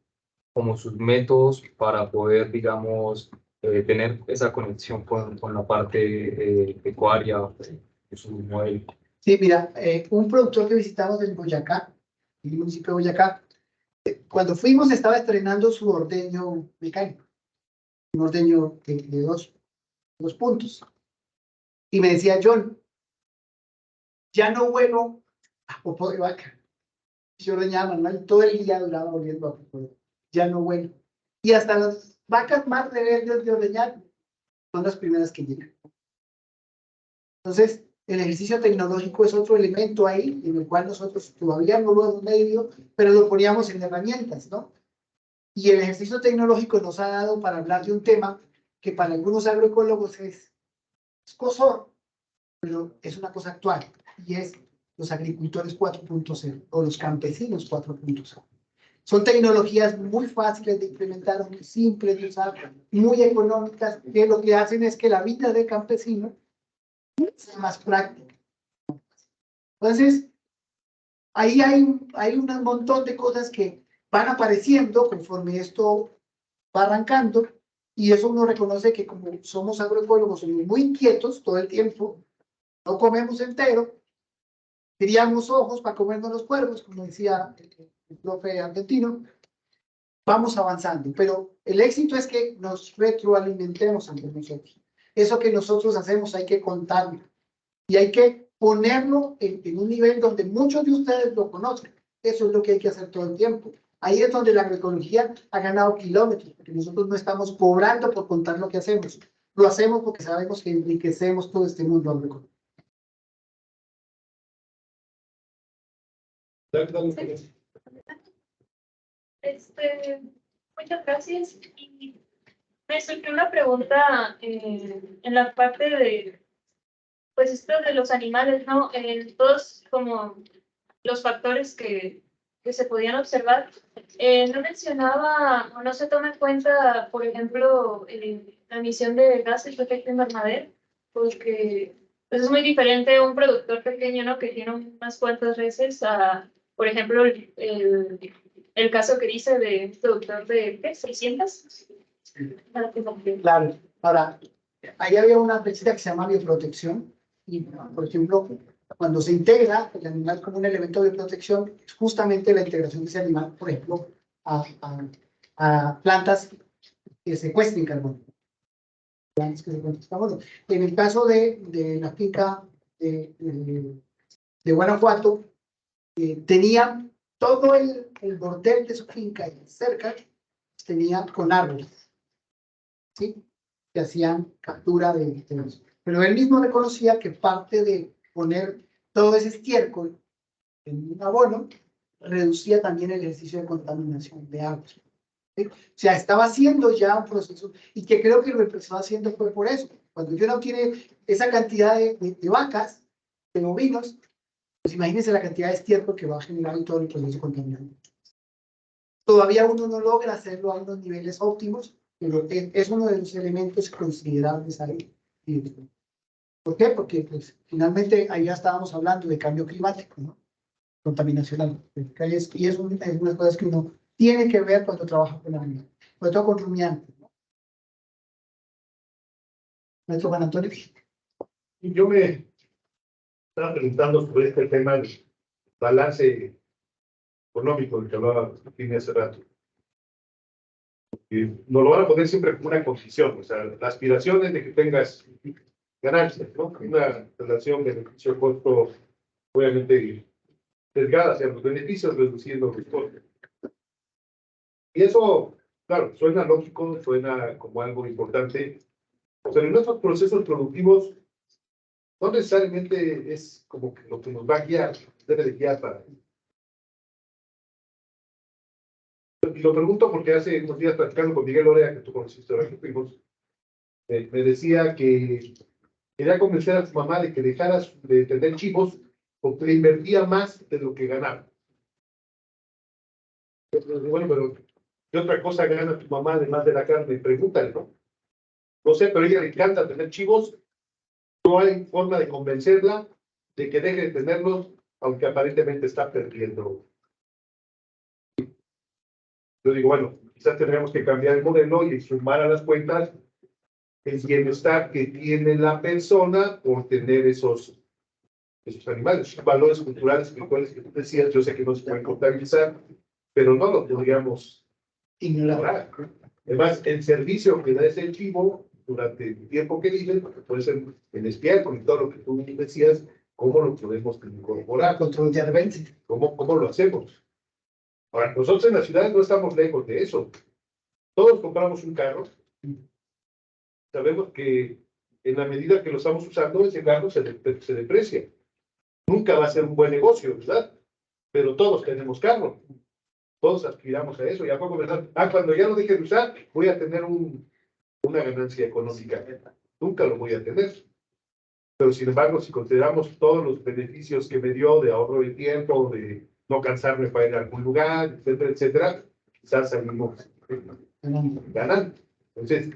como sus métodos para poder, digamos, tener esa conexión con la parte pecuaria de su modelo. Sí, mira, un productor que visitamos en Boyacá, en el municipio de Boyacá, cuando fuimos estaba estrenando su ordeño mecánico, un ordeño de dos puntos. Y me decía, John, ya no vuelo a popó de vaca. Yo ordeñaba manual, todo el día duraba volviendo a popó de vaca. Ya no vuelo. Y hasta las vacas más rebeldes de ordeñar son las primeras que llegan. Entonces, el ejercicio tecnológico es otro elemento ahí, en el cual nosotros todavía no lo hemos medido, pero lo poníamos en herramientas, ¿no? Y el ejercicio tecnológico nos ha dado para hablar de un tema que para algunos agroecólogos es escosor, pero es una cosa actual, y es los agricultores 4.0 o los campesinos 4.0. Son tecnologías muy fáciles de implementar, muy simples de usar, muy económicas, que lo que hacen es que la vida de campesino sea más práctica. Entonces, ahí hay un montón de cosas que van apareciendo conforme esto va arrancando, y eso uno reconoce que como somos agroecólogos, somos muy inquietos todo el tiempo, no comemos entero, criamos ojos para comernos los cuervos, como decía el profe argentino, vamos avanzando, pero el éxito es que nos retroalimentemos entre nosotros. Eso que nosotros hacemos hay que contarlo, y hay que ponerlo en un nivel donde muchos de ustedes lo conozcan. Eso es lo que hay que hacer todo el tiempo. Ahí es donde la agroecología ha ganado kilómetros, porque nosotros no estamos cobrando por contar lo que hacemos. Lo hacemos porque sabemos que enriquecemos todo este mundo agroecológico. Muchas gracias. Y me surgió una pregunta en la parte de, pues esto de los animales, ¿no? Todos como los factores que se podían observar. No mencionaba o no se toma en cuenta, por ejemplo, la emisión de gases de efecto invernadero, porque pues, es muy diferente un productor pequeño, ¿no? Que tiene unas cuantas reses a, por ejemplo, el caso que dice de un productor de, ¿qué? 600. Claro, ahora, ahí había una flechita que se llama bioprotección, y, por ejemplo, cuando se integra el animal como un elemento de protección, es justamente la integración de ese animal, por ejemplo, a plantas que secuestren carbono. Plantas que secuestren carbono. En el caso de la finca de Guanajuato, tenía todo el bordel de su finca y cerca, tenía con árboles, ¿sí? Que hacían captura de eso. Pero él mismo reconocía que parte de poner todo ese estiércol en un abono reducía también el ejercicio de contaminación de agua. ¿Sí? O sea, estaba haciendo ya un proceso, y que creo que lo empezó haciendo fue por eso. Cuando yo no tiene esa cantidad de vacas, de bovinos, pues imagínense la cantidad de estiércol que va a generar en todo el proceso contaminante. Todavía uno no logra hacerlo a unos niveles óptimos, pero es uno de los elementos considerables ahí. ¿Por qué? Porque pues, finalmente ahí ya estábamos hablando de cambio climático, ¿no? Contaminación atmosférica, y es una de las cosas que uno tiene que ver cuando trabaja con animales, sobre todo con rumiantes, ¿no? Maestro Juan Antonio. Y yo me estaba preguntando sobre este tema del balance económico del que hablaba Martín hace rato. Y nos lo van a poner siempre como una condición, o sea, la aspiración es de que tengas ganancias, ¿no? Una relación beneficio-costo, obviamente, sesgada hacia los beneficios, reduciendo los costos. Y eso, claro, suena lógico, suena como algo importante, pero en nuestros procesos productivos no necesariamente es como que lo que nos va a guiar, debe de guiar para. Y lo pregunto porque hace unos días platicando con Miguel Orea, que tú conociste ahora que fuimos, me decía que quería convencer a su mamá de que dejara de tener chivos porque le invertía más de lo que ganaba. Bueno, pero ¿qué otra cosa gana tu mamá además de la carne? Pregúntale, ¿no? No sé, pero a ella le encanta tener chivos. No hay forma de convencerla de que deje de tenerlos, aunque aparentemente está perdiendo. Yo digo, bueno, quizás tendríamos que cambiar el modelo y sumar a las cuentas el bienestar que tiene la persona por tener esos animales, valores culturales, espirituales que tú decías. Yo sé que no se pueden contabilizar, pero no lo podríamos ignorar. Además, el servicio que da ese chivo durante el tiempo que vive, puede ser en estiércol y todo lo que tú decías, ¿cómo lo podemos incorporar? Control de advertencia. ¿Cómo lo hacemos? Ahora, nosotros en las ciudades no estamos lejos de eso. Todos compramos un carro. Sabemos que en la medida que lo estamos usando, ese carro se deprecia. Nunca va a ser un buen negocio, ¿verdad? Pero todos tenemos carro. Todos aspiramos a eso. ¿Y a poco, verdad? Cuando ya lo deje de usar, voy a tener una ganancia económica. Nunca lo voy a tener. Pero sin embargo, si consideramos todos los beneficios que me dio de ahorro de tiempo, de no cansarme para ir a algún lugar, etcétera, etcétera, quizás salimos ganando. Entonces,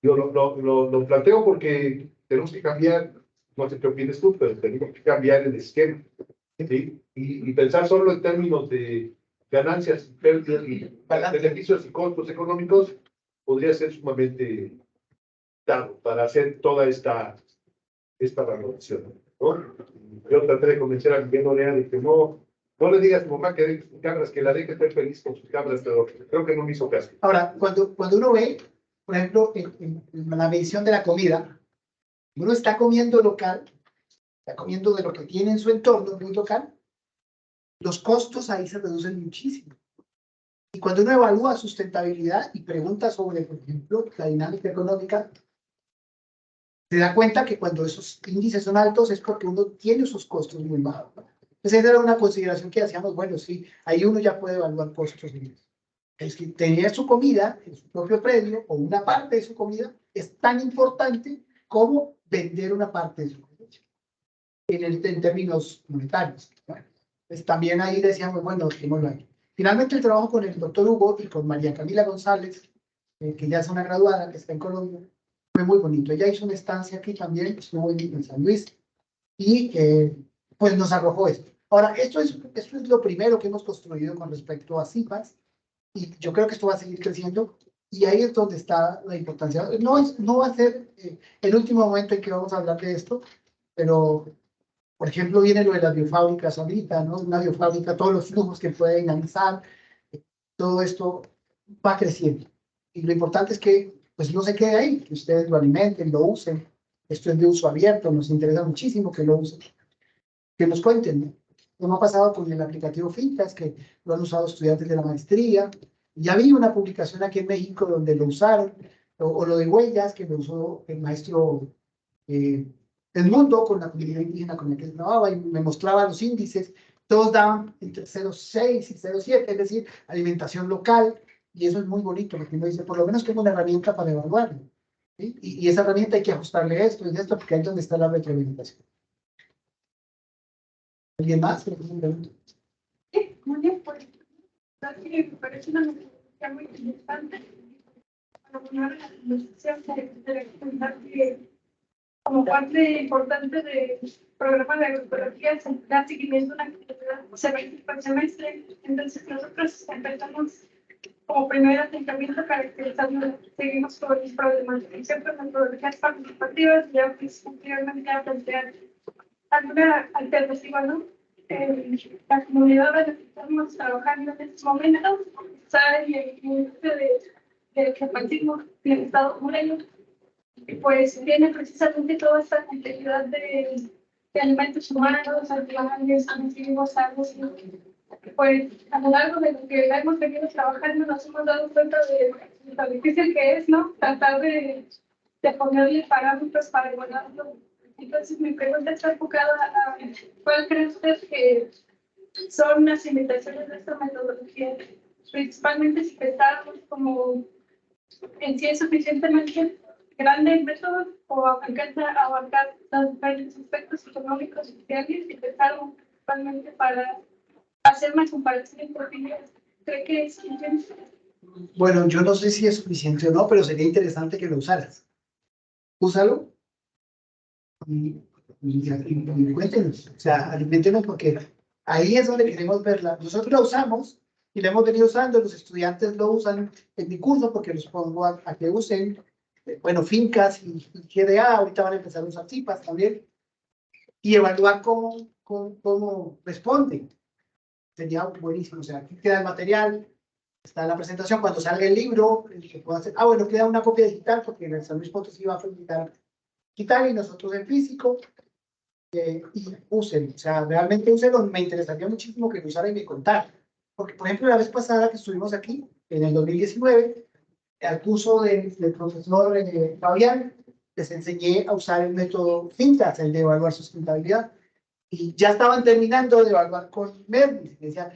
yo lo planteo porque tenemos que cambiar, no sé qué opinas tú, pero tenemos que cambiar el esquema, ¿sí? Y pensar solo en términos de ganancias, pérdidas y beneficios y costos económicos podría ser sumamente dado para hacer toda esta valoración, ¿no? Yo traté de convencer a Miguel Orea de que no le digas a tu mamá que deje sus cabras, que la deje estar feliz con sus cabras, pero creo que no me hizo caso. Ahora, cuando uno ve, por ejemplo, en la medición de la comida, uno está comiendo local, está comiendo de lo que tiene en su entorno muy local, los costos ahí se reducen muchísimo. Y cuando uno evalúa sustentabilidad y pregunta sobre, por ejemplo, la dinámica económica, se da cuenta que cuando esos índices son altos es porque uno tiene sus costos muy bajos. Entonces, esa era una consideración que hacíamos, bueno, sí, ahí uno ya puede evaluar costos. Es que tener su comida en su propio predio o una parte de su comida es tan importante como vender una parte de su comida en términos monetarios. Bueno, pues también ahí decíamos, bueno, dejémoslo ahí. Finalmente el trabajo con el doctor Hugo y con María Camila González, que ya es una graduada, que está en Colombia, fue muy bonito. Ella hizo una estancia aquí también, estuvo en San Luis, y pues nos arrojó esto. Ahora, esto es lo primero que hemos construido con respecto a CIPAS, y yo creo que esto va a seguir creciendo, y ahí es donde está la importancia. No va a ser el último momento en que vamos a hablar de esto, pero, por ejemplo, viene lo de las biofábricas ahorita, ¿no? Una biofábrica, todos los flujos que puede dinamizar, todo esto va creciendo. Y lo importante es que pues no se quede ahí, que ustedes lo alimenten, lo usen. Esto es de uso abierto, nos interesa muchísimo que lo usen. Que nos cuenten, ¿no? Como ha pasado con el aplicativo Fincas, que lo han usado estudiantes de la maestría. Ya vi una publicación aquí en México donde lo usaron, o lo de Huellas, que lo usó el maestro Edmundo con la comunidad indígena con la que trabajaba, y me mostraba los índices. Todos daban entre 0,6 y 0,7, es decir, alimentación local. Y eso es muy bonito, porque uno dice, por lo menos tengo una herramienta para evaluarlo, ¿sí? Y esa herramienta hay que ajustarle esto y esto, porque ahí es donde está la retroalimentación. ¿Alguien más? Sí, muy bien, pues que me parece una metodología muy interesante para abonar la conversación de comentar que como parte importante del programa de agroecología se da seguimiento a una actividad semestre por semestre. Entonces nosotros empezamos como primer acercamiento caracterizando, seguimos con los problemas de ciertas metodologías participativas y ya pues posteriormente a plantear alguna alternativa, ¿no? La comunidad en la que estamos trabajando en estos momentos está en el índice de capacismo en el Estado de Morelos, y pues tiene precisamente toda esta complejidad de alimentos humanos, animales, anfibios, aguas, pues a lo largo de lo que hemos venido trabajando nos hemos dado cuenta de lo difícil que es, ¿no? Tratar de ponerle parámetros para igualarlo. Entonces mi pregunta está enfocada a ¿cuál cree usted que son las limitaciones de esta metodología? Principalmente si pensamos como en si es suficientemente grande el método o alcanza a abarcar los diferentes aspectos económicos y sociales y pensamos principalmente para hacer una comparación entre opiniones. ¿Cree que es suficiente? Bueno, yo no sé si es suficiente o no, pero sería interesante que lo usaras. Úsalo y cuéntenos, o sea, alimentenos porque ahí es donde queremos verla. Nosotros la usamos y la hemos venido usando, los estudiantes lo usan en mi curso porque los pongo a que usen, bueno, fincas y GDA, ahorita van a empezar a usar TIPAS también, y evaluar cómo responden. Sería buenísimo, o sea, aquí queda el material, está la presentación, cuando salga el libro, bueno, queda una copia digital porque en el San Luis Potosí va a facilitar digital y nosotros en físico, y usen, o sea, realmente úsenlo. Me interesaría muchísimo que lo usaran y me contaran, porque por ejemplo la vez pasada que estuvimos aquí, en el 2019, al curso del profesor Fabián, les enseñé a usar el método FINTAS, el de evaluar sustentabilidad, y ya estaban terminando de evaluar con Mervis. Decían,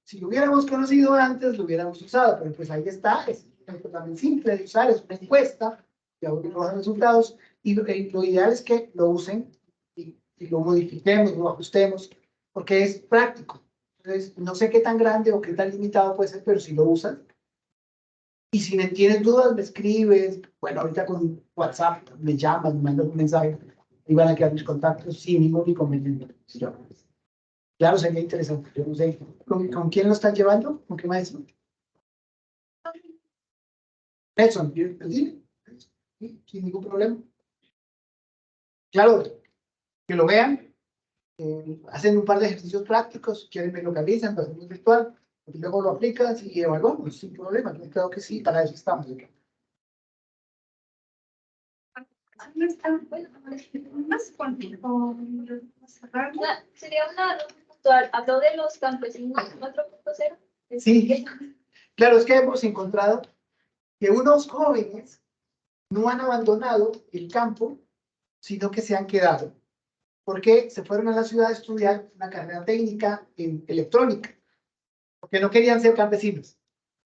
si lo hubiéramos conocido antes, lo hubiéramos usado, pero pues ahí está, es un método también simple de usar, es una encuesta, ya los resultados, y lo ideal es que lo usen y lo modifiquemos, lo ajustemos, porque es práctico. Entonces, no sé qué tan grande o qué tan limitado puede ser, pero si lo usan, y si me tienes dudas, me escribes, bueno, ahorita con WhatsApp, me llaman, me mandan un mensaje, y van a quedar mis contactos sin ningún inconveniente. Claro, sería interesante. Yo no sé, ¿con quién lo están llevando? ¿Con qué maestro? Nelson, ¿sí? Sin ningún problema. Claro, que lo vean, hacen un par de ejercicios prácticos, quieren me localizan, lo hacemos virtual, y luego lo aplicas y evaluamos sin problema. Yo creo que sí, para eso estamos. Sería una puntual. Habló de los campesinos 4.0. Sí, claro, es que hemos encontrado que unos jóvenes no han abandonado el campo, sino que se han quedado, porque se fueron a la ciudad a estudiar una carrera técnica en electrónica, porque no querían ser campesinos.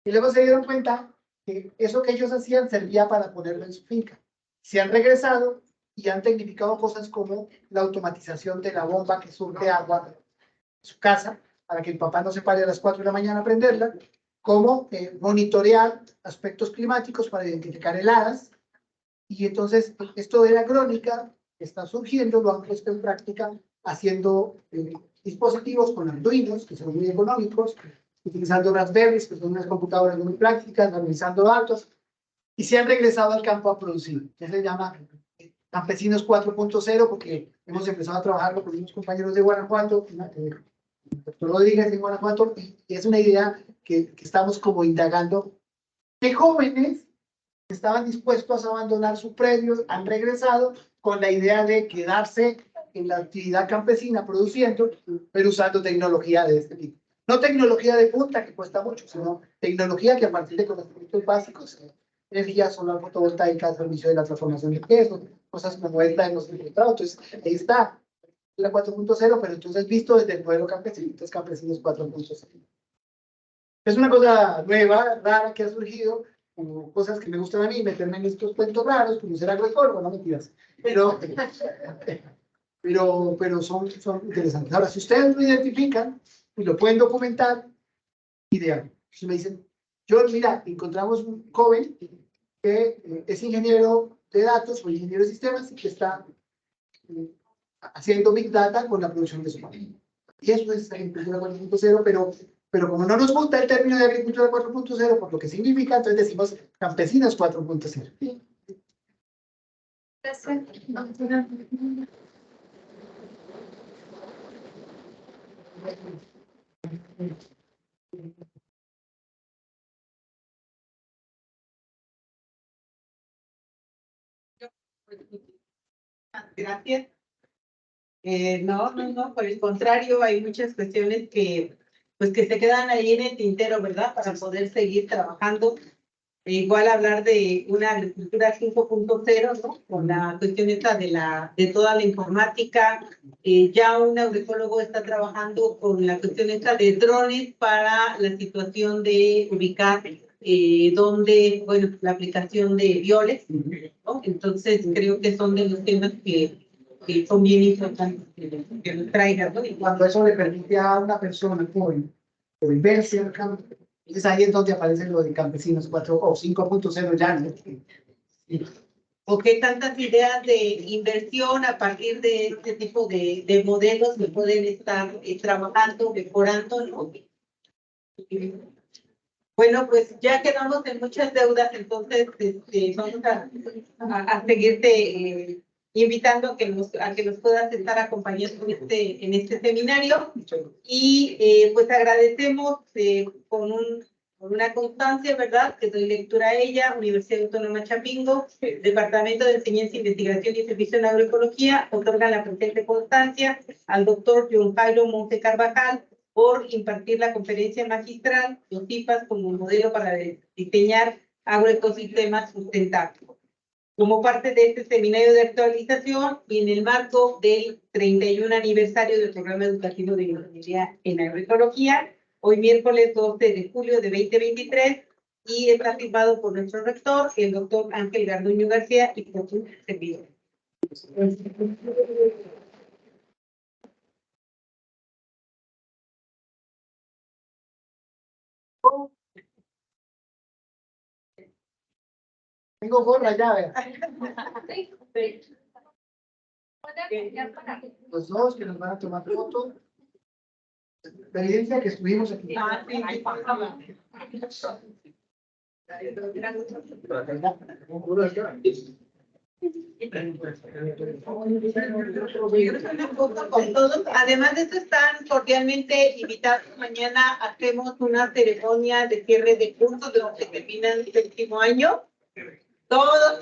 Y luego se dieron cuenta que eso que ellos hacían servía para ponerlo en su finca. Se han regresado y han tecnificado cosas como la automatización de la bomba que surte agua en su casa, para que el papá no se pare a las 4 de la mañana a prenderla, como monitorear aspectos climáticos para identificar heladas. Y entonces esto de la crónica está surgiendo, lo han puesto en práctica haciendo dispositivos con Arduinos, que son muy económicos, utilizando Raspberries, que son unas computadoras muy prácticas, analizando datos, y se han regresado al campo a producir. Que se llama Campesinos 4.0, porque hemos empezado a trabajarlo con unos compañeros de Guanajuato, el doctor Rodríguez de Guanajuato, y es una idea que estamos como indagando, de jóvenes que estaban dispuestos a abandonar su predio, han regresado con la idea de quedarse en la actividad campesina produciendo, pero usando tecnología de este tipo. No tecnología de punta que cuesta mucho, sino tecnología que a partir de conocimientos básicos, energía solar fotovoltaica, servicio de la transformación de quesos, cosas como esta hemos encontrado. Entonces, ahí está la 4.0, pero entonces visto desde el modelo campesino, entonces campesinos 4.0. Es una cosa nueva, rara, que ha surgido, como cosas que me gustan a mí, meterme en estos cuentos raros, como ser agroecólogo, no mentiras, pero son interesantes. Ahora, si ustedes lo identifican y lo pueden documentar, ideal. Entonces me dicen, yo, mira, encontramos un joven que es ingeniero de datos o ingeniero de sistemas y que está haciendo Big Data con la producción de su máquina. Y eso es agricultura 4.0, pero como no nos gusta el término de agricultura 4.0, por lo que significa, entonces decimos campesinos 4.0. Gracias. No, por el contrario, hay muchas cuestiones que, pues, que se quedan ahí en el tintero, ¿verdad? Para poder seguir trabajando. Igual hablar de una agricultura 5.0, ¿no? Con la cuestión esta de toda la informática. Ya un agroecólogo está trabajando con la cuestión esta de drones para la situación de ubicar donde, bueno, la aplicación de violes, ¿no? Entonces, creo que son de los temas que son bien importantes que nos traigan, ¿no? Y cuando eso le permite a una persona joven volverse al campo, entonces ahí es donde aparece lo de campesinos 4 o 5.0 ya, ¿no? O qué tantas ideas de inversión a partir de este tipo de modelos que pueden estar trabajando, mejorando, ¿no? Bueno, pues ya quedamos en muchas deudas, entonces vamos a seguirte invitando a que nos puedas estar acompañando en este seminario. Y pues agradecemos con una constancia, ¿verdad? Que doy lectura a ella, Universidad Autónoma Chapingo, Departamento de Enseñanza, Investigación y Servicio en Agroecología, otorga la presente constancia al doctor John Jairo Monte Carvajal por impartir la conferencia magistral, los TIPAS como modelo para diseñar agroecosistemas sustentables. Como parte de este seminario de actualización y en el marco del 31 aniversario del programa educativo de ingeniería en agroecología, hoy miércoles 12 de julio de 2023, y está firmado por nuestro rector, el doctor Ángel Garduño García, y por su servidor. Tengo gorra ya, ¿verdad? Los dos que nos van a tomar foto. La evidencia que estuvimos aquí. Con todos. Además de esto, están cordialmente invitados. Mañana hacemos una ceremonia de cierre de cursos de los que terminan el último año. Todos